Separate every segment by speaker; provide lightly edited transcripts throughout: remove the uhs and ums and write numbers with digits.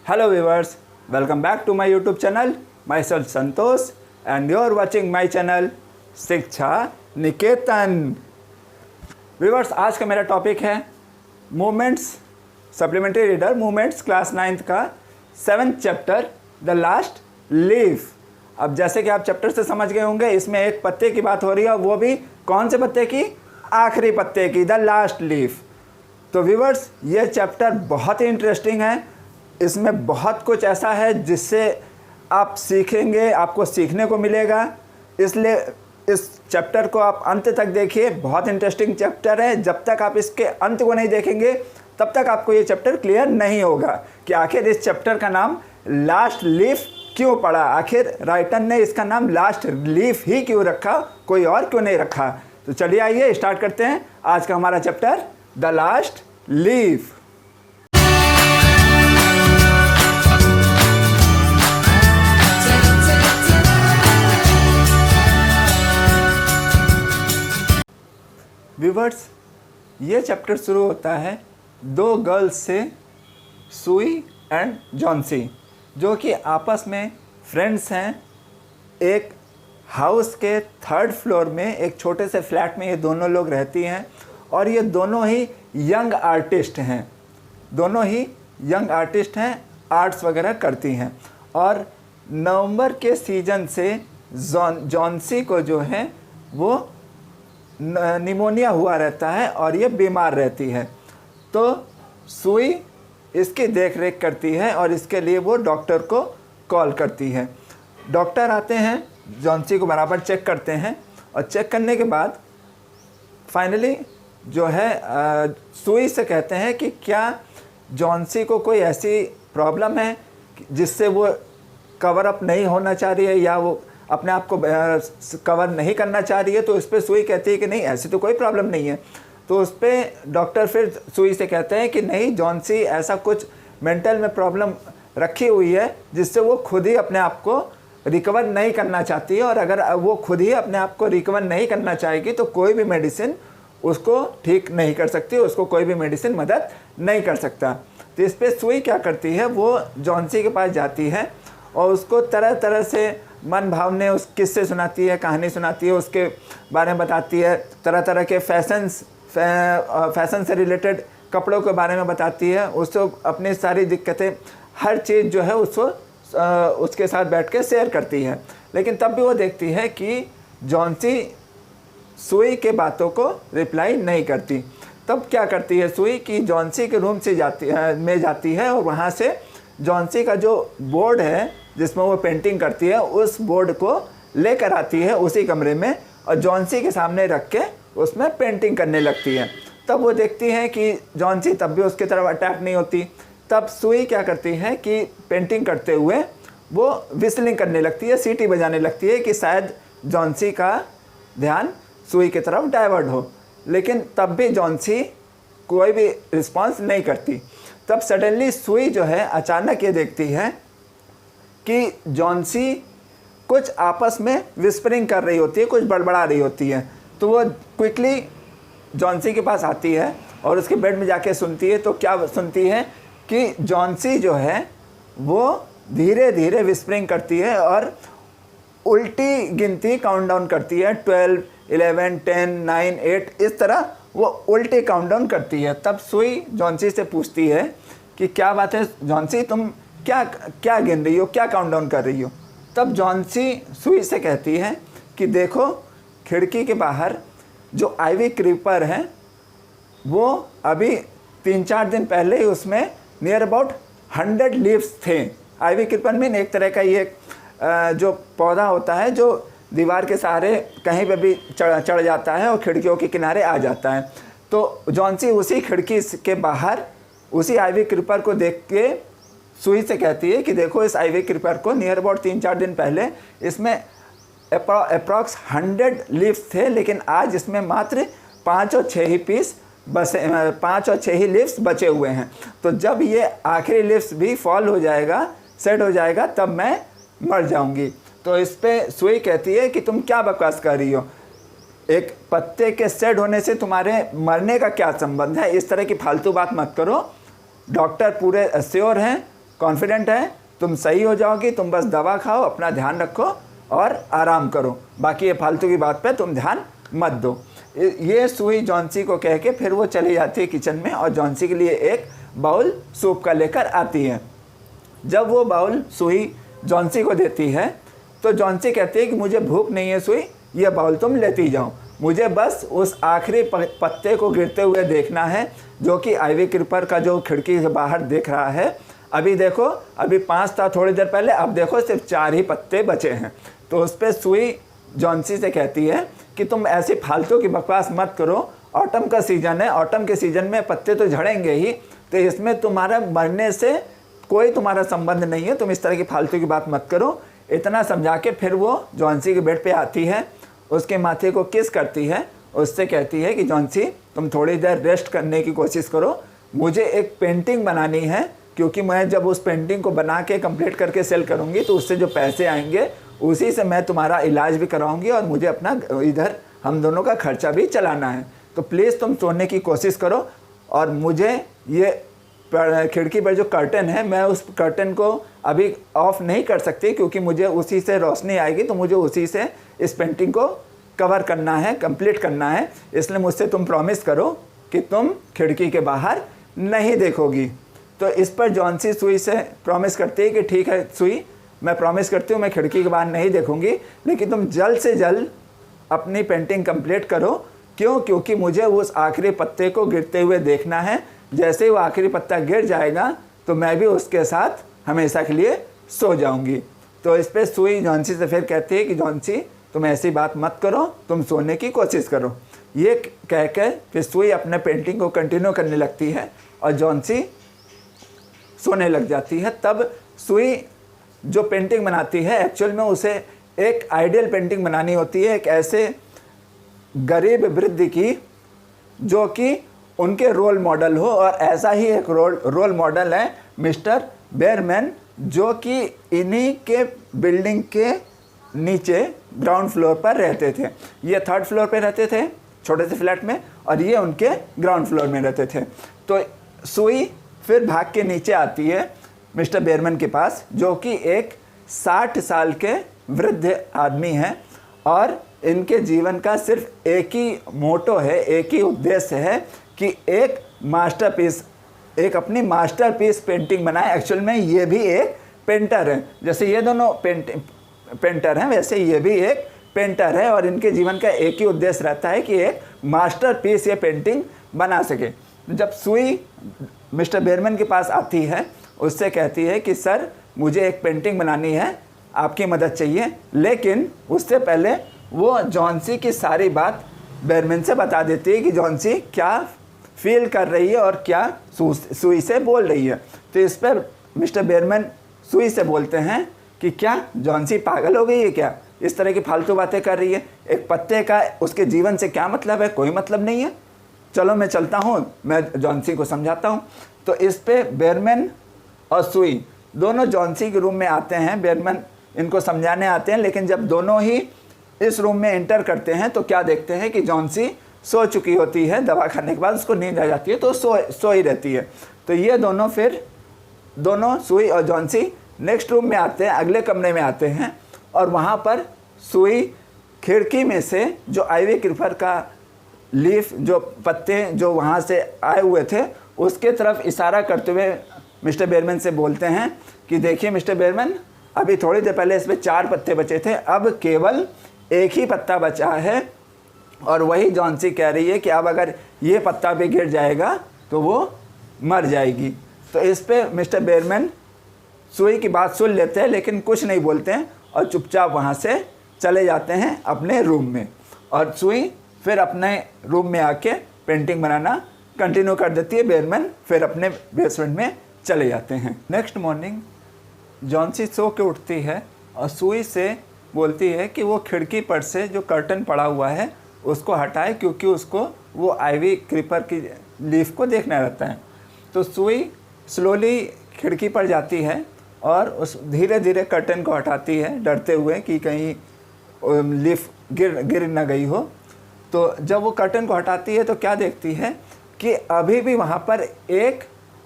Speaker 1: Hello viewers, welcome back to my YouTube channel. Myself Santosh and you're watching my channel शिक्षा निकेतन। Viewers, आज का मेरा topic है movements, supplementary reader movements class 9th का 7th chapter the last leaf. अब जैसे कि आप चैप्टर से समझ गए होंगे, इसमें एक पत्ते की बात हो रही है, वो भी कौन से पत्ते की? आखिरी पत्ते की, द लास्ट लीफ। तो व्यूवर्स, ये चैप्टर बहुत ही इंटरेस्टिंग है। इसमें बहुत कुछ ऐसा है जिससे आप सीखेंगे, आपको सीखने को मिलेगा। इसलिए इस चैप्टर को आप अंत तक देखिए, बहुत इंटरेस्टिंग चैप्टर है। जब तक आप इसके अंत को नहीं देखेंगे तब तक आपको ये चैप्टर क्लियर नहीं होगा कि आखिर इस चैप्टर का नाम लास्ट लीफ क्यों पड़ा, आखिर राइटर ने इसका नाम लास्ट लीफ ही क्यों रखा, कोई और क्यों नहीं रखा। तो चलिए आइए स्टार्ट करते हैं आज का हमारा chapter the last leaf. Viewers, ये चैप्टर शुरू होता है दो गर्ल्स से, सुई एंड जॉन्सी, जो कि आपस में फ्रेंड्स हैं। एक हाउस के 3rd फ्लोर में एक छोटे से फ्लैट में ये दोनों लोग रहती हैं और ये दोनों ही यंग आर्टिस्ट हैं। दोनों ही यंग आर्टिस्ट हैं, आर्ट्स वगैरह करती हैं। और नवंबर के सीज़न से जॉन्सी को जो है वो निमोनिया हुआ रहता है और ये बीमार रहती है। तो सुई इसकी देख रेख करती है और इसके लिए वो डॉक्टर को कॉल करती है। डॉक्टर आते हैं, जॉन्सी को बराबर चेक करते हैं और चेक करने के बाद फाइनली जो है सुई से कहते हैं कि क्या जॉन्सी को कोई ऐसी प्रॉब्लम है जिससे वो कवर अप नहीं होना चाह रही है या वो अपने आप को कवर नहीं करना चाह रही है। तो इस पर सुई कहती है कि नहीं, ऐसी तो कोई प्रॉब्लम नहीं है। तो उस पर डॉक्टर फिर सुई से कहते हैं कि नहीं, जॉन्सी ऐसा कुछ मेंटल में प्रॉब्लम रखी हुई है जिससे वो खुद ही अपने आप को रिकवर नहीं करना चाहती है, और अगर वो खुद ही अपने आप को रिकवर नहीं करना चाहेगी तो कोई भी मेडिसिन उसको ठीक नहीं कर सकती, उसको कोई भी मेडिसिन मदद नहीं कर सकता। तो इस पर सुई क्या करती है, वो जॉन्सी के पास जाती है और उसको तरह तरह से मन भावने उस किस्से सुनाती है, कहानी सुनाती है, उसके बारे में बताती है, तरह तरह के फैशन से रिलेटेड कपड़ों के बारे में बताती है, उसको अपनी सारी दिक्कतें, हर चीज़ जो है उसको उसके साथ बैठ के शेयर करती है। लेकिन तब भी वो देखती है कि जॉन्सी सुई के बातों को रिप्लाई नहीं करती। तब क्या करती है सुई कि जॉन्सी के रूम से जाती है और वहाँ से जॉन्सी का जो बोर्ड है जिसमें वो पेंटिंग करती है, उस बोर्ड को लेकर आती है उसी कमरे में और जॉन्सी के सामने रख के उसमें पेंटिंग करने लगती है। तब वो देखती है कि जॉन्सी तब भी उसकी तरफ अटैक नहीं होती। तब सुई क्या करती है कि पेंटिंग करते हुए वो विस्लिंग करने लगती है, सीटी बजाने लगती है कि शायद जॉन्सी का ध्यान सुई की तरफ डाइवर्ट हो। लेकिन तब भी जॉन्सी कोई भी रिस्पॉन्स नहीं करती। तब सडनली सुई जो है अचानक ये देखती है कि जॉन्सी कुछ आपस में विस्परिंग कर रही होती है, कुछ बड़बड़ा रही होती है। तो वो क्विकली जॉन्सी के पास आती है और उसके बेड में जाके सुनती है। तो क्या सुनती है कि जॉन्सी जो है वो धीरे धीरे विस्परिंग करती है और उल्टी गिनती काउंटडाउन करती है, 12, 11, 10, 9, 8, इस तरह वो उल्टी काउंटडाउन करती है। तब सुई जॉन्सी से पूछती है कि क्या बात है जॉन्सी, तुम क्या क्या गिन रही हो, क्या काउंटडाउन कर रही हो। तब जॉन्सी सुई से कहती है कि देखो, खिड़की के बाहर जो आइवी क्रीपर है वो अभी 3-4 दिन पहले ही उसमें नियर अबाउट 100 लीव्स थे। आइवी क्रीपर में एक तरह का ये जो पौधा होता है जो दीवार के सहारे कहीं पे भी चढ़ जाता है और खिड़कियों के किनारे आ जाता है। तो जॉन्सी उसी खिड़की के बाहर उसी आइवी क्रीपर को देख के सुई से कहती है कि देखो, इस आइवी क्रीपर को नियर अबाउट 3-4 दिन पहले इसमें अप्रॉक्स 100 लीव्स थे, लेकिन आज इसमें मात्र 5 और 6 ही पीस बसे, 5 और 6 ही लीव्स बचे हुए हैं। तो जब ये आखिरी लीव्स भी फॉल हो जाएगा, सेट हो जाएगा, तब मैं मर जाऊंगी। तो इस पे सुई कहती है कि तुम क्या बकवास कर रही हो, एक पत्ते के सेट होने से तुम्हारे मरने का क्या संबंध है, इस तरह की फालतू बात मत करो। डॉक्टर पूरे श्योर हैं कॉन्फिडेंट है, तुम सही हो जाओगी, तुम बस दवा खाओ, अपना ध्यान रखो और आराम करो, बाकी ये फालतू की बात पे तुम ध्यान मत दो। ये सुई जॉन्सी को कह के फिर वो चली जाती है किचन में और जॉन्सी के लिए एक बाउल सूप का लेकर आती है। जब वो बाउल सुई जॉन्सी को देती है तो जॉन्सी कहती है कि मुझे भूख नहीं है सुई, ये बाउल तुम लेती जाओ, मुझे बस उस आखिरी पत्ते को गिरते हुए देखना है जो कि आइवी क्रीपर का जो खिड़की से बाहर देख रहा है। अभी देखो, अभी 5 था थोड़ी देर पहले, अब देखो सिर्फ 4 ही पत्ते बचे हैं। तो उस पर सुई जॉन्सी से कहती है कि तुम ऐसी फालतू की बकवास मत करो, ऑटम का सीज़न है, ऑटम के सीज़न में पत्ते तो झड़ेंगे ही, तो इसमें तुम्हारा मरने से कोई तुम्हारा संबंध नहीं है, तुम इस तरह की फालतू की बात मत करो। इतना समझा के फिर वो जॉन्सी के बेड पे आती है, उसके माथे को किस करती है, उससे कहती है कि जॉन्सी तुम थोड़ी देर रेस्ट करने की कोशिश करो, मुझे एक पेंटिंग बनानी है, क्योंकि मैं जब उस पेंटिंग को बना के कंप्लीट करके सेल करूँगी तो उससे जो पैसे आएंगे उसी से मैं तुम्हारा इलाज भी कराऊंगी और मुझे अपना इधर हम दोनों का खर्चा भी चलाना है, तो प्लीज़ तुम सोने की कोशिश करो। और मुझे ये खिड़की पर जो कर्टन है, मैं उस कर्टन को अभी ऑफ नहीं कर सकती क्योंकि मुझे उसी से रोशनी आएगी, तो मुझे उसी से इस पेंटिंग को कवर करना है, कंप्लीट करना है, इसलिए मुझसे तुम प्रॉमिस करो कि तुम खिड़की के बाहर नहीं देखोगी। तो इस पर जॉन्सी सुई से प्रॉमिस करती है कि ठीक है सुई, मैं प्रॉमिस करती हूँ मैं खिड़की के बाहर नहीं देखूंगी, लेकिन तुम जल्द से जल्द अपनी पेंटिंग कंप्लीट करो। क्यों? क्योंकि मुझे उस आखिरी पत्ते को गिरते हुए देखना है, जैसे ही वो आखिरी पत्ता गिर जाएगा तो मैं भी उसके साथ हमेशा के लिए सो जाऊंगी। तो इस पर सुई जॉन्सी से फिर कहती है कि जॉन्सी तुम ऐसी बात मत करो, तुम सोने की कोशिश करो। ये कहकर फिर सुई अपने पेंटिंग को कंटिन्यू करने लगती है और जॉन्सी सोने लग जाती है। तब सुई जो पेंटिंग बनाती है एक्चुअल में उसे एक आइडियल पेंटिंग बनानी होती है, एक ऐसे गरीब वृद्ध की जो कि उनके रोल मॉडल हो, और ऐसा ही एक रोल मॉडल है मिस्टर बेयरमैन, जो कि इन्हीं के बिल्डिंग के नीचे ग्राउंड फ्लोर पर रहते थे। ये 3rd फ्लोर पे रहते थे छोटे से फ्लैट में और ये उनके ग्राउंड फ्लोर में रहते थे। तो सुई फिर भाग के नीचे आती है मिस्टर बेयरमैन के पास, जो कि एक 60 साल के वृद्ध आदमी हैं और इनके जीवन का सिर्फ एक ही मोटो है, एक ही उद्देश्य है कि एक मास्टरपीस, एक अपनी मास्टरपीस पेंटिंग बनाए। एक्चुअल में ये भी एक पेंटर है, जैसे ये दोनों पेंटर हैं वैसे ये भी एक पेंटर है और इनके जीवन का एक ही उद्देश्य रहता है कि एक मास्टरपीस ये पेंटिंग बना सके। जब सुई मिस्टर बेयरमैन के पास आती है, उससे कहती है कि सर मुझे एक पेंटिंग बनानी है, आपकी मदद चाहिए, लेकिन उससे पहले वो जॉन्सी की सारी बात बेयरमैन से बता देती है कि जॉन्सी क्या फील कर रही है और क्या सुई से बोल रही है। तो इस पर मिस्टर बेयरमैन सुई से बोलते हैं कि क्या जॉन्सी पागल हो गई है क्या, इस तरह की फालतू बातें कर रही है, एक पत्ते का उसके जीवन से क्या मतलब है, कोई मतलब नहीं है, चलो मैं चलता हूँ, मैं जॉन्सी को समझाता हूँ। तो इस पे बेयरमैन और सुई दोनों जॉन्सी के रूम में आते हैं, बेयरमैन इनको समझाने आते हैं, लेकिन जब दोनों ही इस रूम में एंटर करते हैं तो क्या देखते हैं कि जॉन्सी सो चुकी होती है, दवा खाने के बाद उसको नींद आ जाती है तो सो ही रहती है। तो ये दोनों फिर दोनों सुई और जॉन्सी नेक्स्ट रूम में आते हैं, अगले कमरे में आते हैं और वहाँ पर सुई खिड़की में से जो आइवी क्रीपर का लीफ, जो पत्ते जो वहाँ से आए हुए थे उसके तरफ इशारा करते हुए मिस्टर बेयरमैन से बोलते हैं कि देखिए मिस्टर बेयरमैन, अभी थोड़ी देर पहले इसमें 4 पत्ते बचे थे, अब केवल एक ही पत्ता बचा है और वही जॉन्सी कह रही है कि अब अगर ये पत्ता भी गिर जाएगा तो वो मर जाएगी। तो इस पे मिस्टर बेयरमैन सुई की बात सुन लेते हैं लेकिन कुछ नहीं बोलते हैं और चुपचाप वहाँ से चले जाते हैं अपने रूम में, और सुई फिर अपने रूम में आके पेंटिंग बनाना कंटिन्यू कर देती है। बेयरमैन फिर अपने बेसमेंट में चले जाते हैं। नेक्स्ट मॉर्निंग जॉन्सी सो के उठती है और सुई से बोलती है कि वो खिड़की पर से जो कर्टन पड़ा हुआ है उसको हटाए, क्योंकि उसको वो आइवी क्रीपर की लीफ को देखना रहता है। तो सुई स्लोली खिड़की पर जाती है और उस धीरे धीरे कर्टन को हटाती है, डरते हुए कि कहीं लीफ गिर ना गई हो। तो जब वो कर्टन को हटाती है तो क्या देखती है कि अभी भी वहाँ पर एक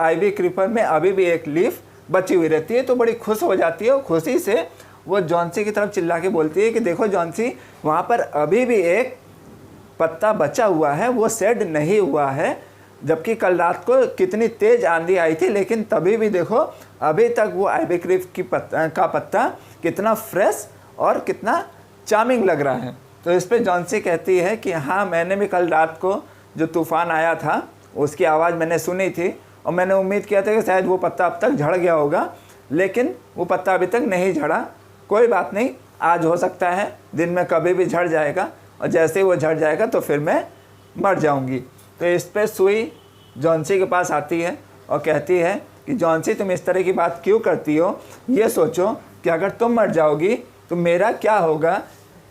Speaker 1: आइवी क्रीपर में अभी भी एक लीफ बची हुई रहती है। तो बड़ी खुश हो जाती है और खुशी से वो जॉन-सी की तरफ चिल्ला के बोलती है कि देखो जॉन-सी, वहाँ पर अभी भी एक पत्ता बचा हुआ है, वो शेड नहीं हुआ है, जबकि कल रात को कितनी तेज़ आंधी आई थी, लेकिन तभी भी देखो अभी तक वो आइवी क्लिफ का पत्ता कितना फ्रेश और कितना चार्मिंग लग रहा है। तो इस पे जॉन-सी कहती है कि हाँ, मैंने भी कल रात को जो तूफ़ान आया था उसकी आवाज़ मैंने सुनी थी और मैंने उम्मीद किया था कि शायद वो पत्ता अब तक झड़ गया होगा, लेकिन वो पत्ता अभी तक नहीं झड़ा। कोई बात नहीं, आज हो सकता है दिन में कभी भी झड़ जाएगा और जैसे ही वो झड़ जाएगा तो फिर मैं मर जाऊंगी। तो इस पे सुई जॉन-सी के पास आती है और कहती है कि जॉन-सी, तुम इस तरह की बात क्यों करती हो? ये सोचो कि अगर तुम मर जाओगी तो मेरा क्या होगा?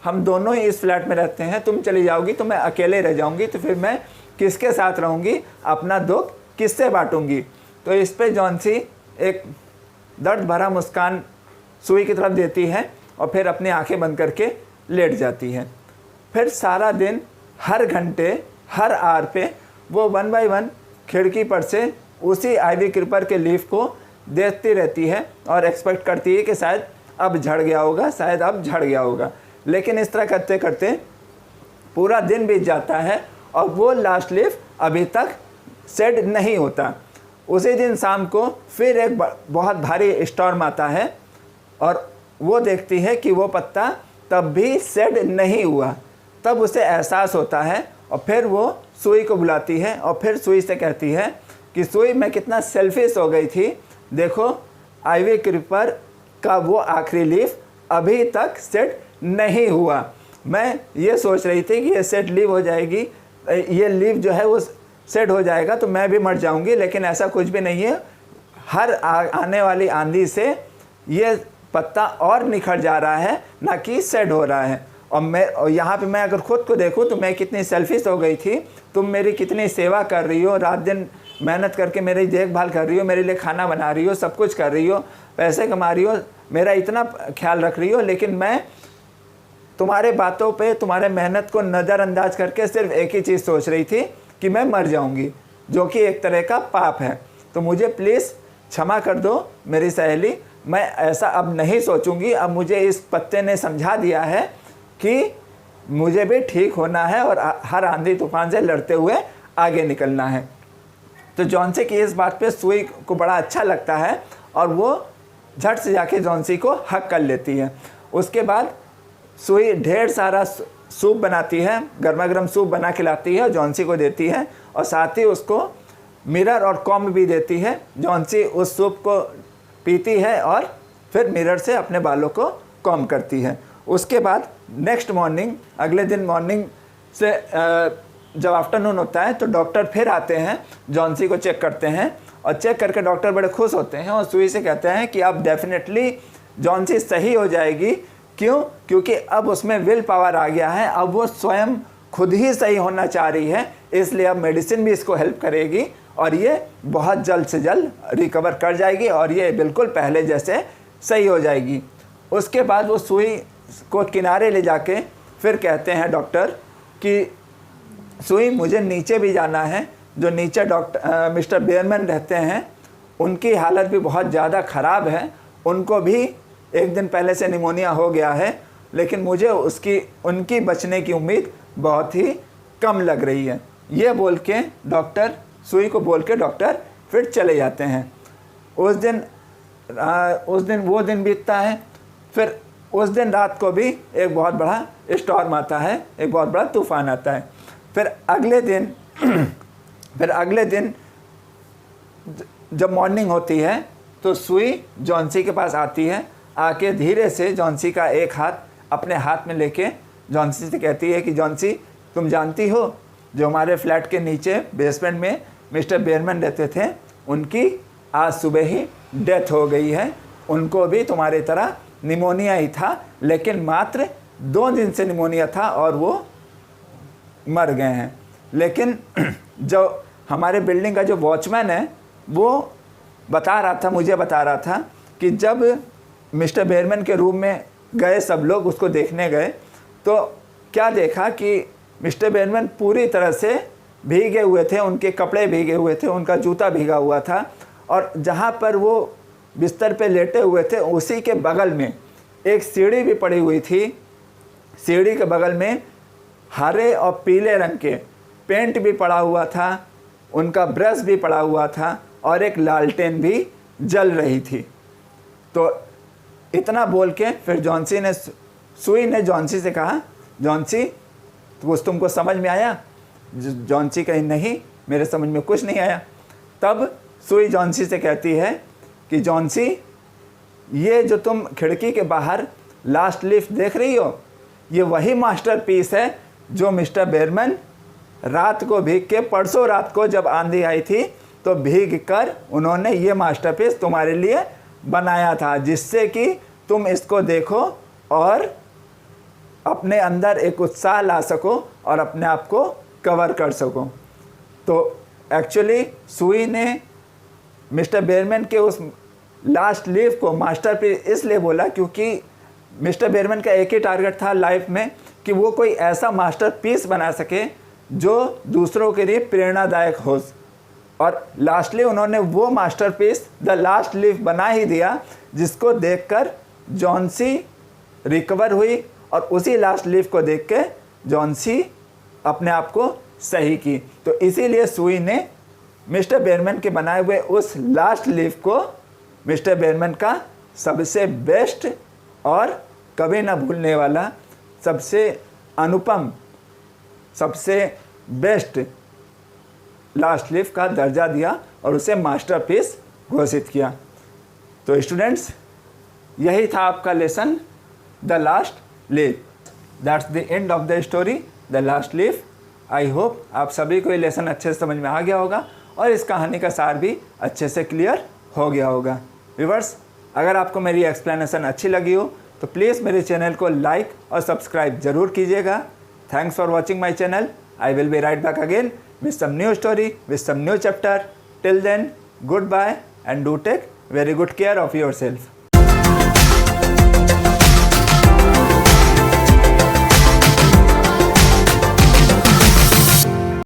Speaker 1: हम दोनों ही इस फ्लैट में रहते हैं, तुम चली जाओगी तो मैं अकेले रह जाऊंगी, तो फिर मैं किसके साथ रहूंगी? अपना दुख किससे बांटूंगी? तो इस पे जॉन-सी एक दर्द भरा मुस्कान सुई की तरफ देती है और फिर अपनी आंखें बंद करके लेट जाती है। फिर सारा दिन हर घंटे हर आवर पे वो 1 बाय 1 खिड़की पर से उसी आइवी क्रीपर के लीफ को देखती रहती है और एक्सपेक्ट करती है कि शायद अब झड़ गया होगा, शायद अब झड़ गया होगा। लेकिन इस तरह करते करते पूरा दिन बीत जाता है और वो लास्ट लीफ अभी तक सेट नहीं होता। उसी दिन शाम को फिर एक बहुत भारी स्टॉर्म आता है और वो देखती है कि वो पत्ता तब भी सेट नहीं हुआ। तब उसे एहसास होता है और फिर वो सुई को बुलाती है और फिर सुई से कहती है कि सुई, मैं कितना सेल्फिश हो गई थी, देखो आइवी क्रीपर का वो आखिरी लीफ अभी तक सेट नहीं हुआ। मैं ये सोच रही थी कि ये सेट लीव हो जाएगी, ये लीव जो है वो सेट हो जाएगा तो मैं भी मर जाऊंगी, लेकिन ऐसा कुछ भी नहीं है। हर आने वाली आंधी से ये पत्ता और निखर जा रहा है, ना कि सेट हो रहा है। और यहाँ पे मैं अगर खुद को देखूँ तो मैं कितनी सेल्फिश हो गई थी। तुम मेरी कितनी सेवा कर रही हो, रात दिन मेहनत करके मेरी देखभाल कर रही हो, मेरे लिए खाना बना रही हो, सब कुछ कर रही हो, पैसे कमा रही हो, मेरा इतना ख्याल रख रही हो, लेकिन मैं तुम्हारे बातों पे, तुम्हारे मेहनत को नज़रअंदाज करके सिर्फ एक ही चीज़ सोच रही थी कि मैं मर जाऊंगी, जो कि एक तरह का पाप है। तो मुझे प्लीज़ क्षमा कर दो मेरी सहेली, मैं ऐसा अब नहीं सोचूंगी। अब मुझे इस पत्ते ने समझा दिया है कि मुझे भी ठीक होना है और हर आंधी तूफान से लड़ते हुए आगे निकलना है। तो जॉन-सी की इस बात पे सुई को बड़ा अच्छा लगता है और वो झट से जाके जॉन-सी को हक कर लेती है। उसके बाद सुई ढेर सारा सूप बनाती है, गर्मा गर्म सूप बना के लाती है और जॉन-सी को देती है और साथ ही उसको मिरर और कॉम्ब भी देती है। जॉन-सी उस सूप को पीती है और फिर मिरर से अपने बालों को कॉम्ब करती है। उसके बाद नेक्स्ट मॉर्निंग, अगले दिन मॉर्निंग से जब आफ्टरनून होता है तो डॉक्टर फिर आते हैं, जॉन-सी को चेक करते हैं और चेक करके डॉक्टर बड़े खुश होते हैं और सुई से कहते हैं कि अब डेफिनेटली जॉन-सी सही हो जाएगी। क्यों? क्योंकि अब उसमें विल पावर आ गया है, अब वो स्वयं खुद ही सही होना चाह रही है, इसलिए अब मेडिसिन भी इसको हेल्प करेगी और ये बहुत जल्द से जल्द रिकवर कर जाएगी और ये बिल्कुल पहले जैसे सही हो जाएगी। उसके बाद वो सुई को किनारे ले जाके फिर कहते हैं डॉक्टर कि सुई, मुझे नीचे भी जाना है। जो नीचे डॉक्टर मिस्टर बेयरमैन रहते हैं उनकी हालत भी बहुत ज़्यादा ख़राब है, उनको भी एक दिन पहले से निमोनिया हो गया है, लेकिन मुझे उनकी बचने की उम्मीद बहुत ही कम लग रही है। ये बोल के डॉक्टर, सुई को बोल के डॉक्टर फिर चले जाते हैं। उस दिन वो दिन बीतता है। फिर उस दिन रात को भी एक बहुत बड़ा स्टॉर्म आता है, एक बहुत बड़ा तूफान आता है। फिर अगले दिन जब मॉर्निंग होती है तो सुई जॉन-सी के पास आती है, आके धीरे से जॉन-सी का एक हाथ अपने हाथ में लेके जॉन-सी से कहती है कि जॉन-सी, तुम जानती हो जो हमारे फ्लैट के नीचे बेसमेंट में मिस्टर बेयरमैन रहते थे, उनकी आज सुबह ही डेथ हो गई है। उनको भी तुम्हारी तरह निमोनिया ही था, लेकिन मात्र 2 दिन से निमोनिया था और वो मर गए हैं। लेकिन जो हमारे बिल्डिंग का जो वॉचमैन है वो मुझे बता रहा था कि जब मिस्टर बेयरमैन के रूम में गए सब लोग उसको देखने गए तो क्या देखा कि मिस्टर बेयरमैन पूरी तरह से भीगे हुए थे, उनके कपड़े भीगे हुए थे, उनका जूता भीगा हुआ था और जहाँ पर वो बिस्तर पे लेटे हुए थे, उसी के बगल में एक सीढ़ी भी पड़ी हुई थी। सीढ़ी के बगल में हरे और पीले रंग के पेंट भी पड़ा हुआ था, उनका ब्रश भी पड़ा हुआ था और एक लालटेन भी जल रही थी। तो इतना बोल के फिर सुई ने जॉन्सी से कहा, जॉन्सी तो कुछ तुमको समझ में आया? जॉन्सी कही, नहीं मेरे समझ में कुछ नहीं आया। तब सुई जॉन्सी से कहती है कि जॉन्सी, ये जो तुम खिड़की के बाहर लास्ट लिफ्ट देख रही हो, ये वही मास्टरपीस है जो मिस्टर बेयरमैन रात को भीग के, परसों रात को जब आंधी आई थी तो भीग कर उन्होंने ये मास्टरपीस तुम्हारे लिए बनाया था, जिससे कि तुम इसको देखो और अपने अंदर एक उत्साह ला सको और अपने आप को कवर कर सको। तो एक्चुअली सुई ने मिस्टर बेयरमैन के उस लास्ट लीफ को मास्टरपीस इसलिए बोला क्योंकि मिस्टर बेयरमैन का एक ही टारगेट था लाइफ में कि वो कोई ऐसा मास्टरपीस बना सके जो दूसरों के लिए प्रेरणादायक हो। और लास्टली उन्होंने वो मास्टरपीस द लास्ट लीफ बना ही दिया, जिसको देखकर जॉन्सी रिकवर हुई और उसी लास्ट लीफ को देख के जॉन्सी अपने आप को सही की। तो इसीलिए सुई ने मिस्टर बेयरमैन के बनाए हुए उस लास्ट लीफ को मिस्टर बेयरमैन का सबसे बेस्ट और कभी ना भूलने वाला, सबसे अनुपम, सबसे बेस्ट लास्ट लीफ का दर्जा दिया और उसे मास्टरपीस घोषित किया। तो स्टूडेंट्स, यही था आपका lesson the last leaf. That's the end of the story the last leaf. I hope आप सभी को ये लेसन अच्छे से समझ में आ गया होगा और इस कहानी का सार भी अच्छे से क्लियर हो गया होगा। व्यूअर्स, अगर आपको मेरी एक्सप्लेनेशन अच्छी लगी हो तो प्लीज़ मेरे चैनल को लाइक और सब्सक्राइब ज़रूर कीजिएगा। Thanks for watching my channel. I will be right back again with some new story, with some new chapter. Till then, goodbye and do take very good care of yourself.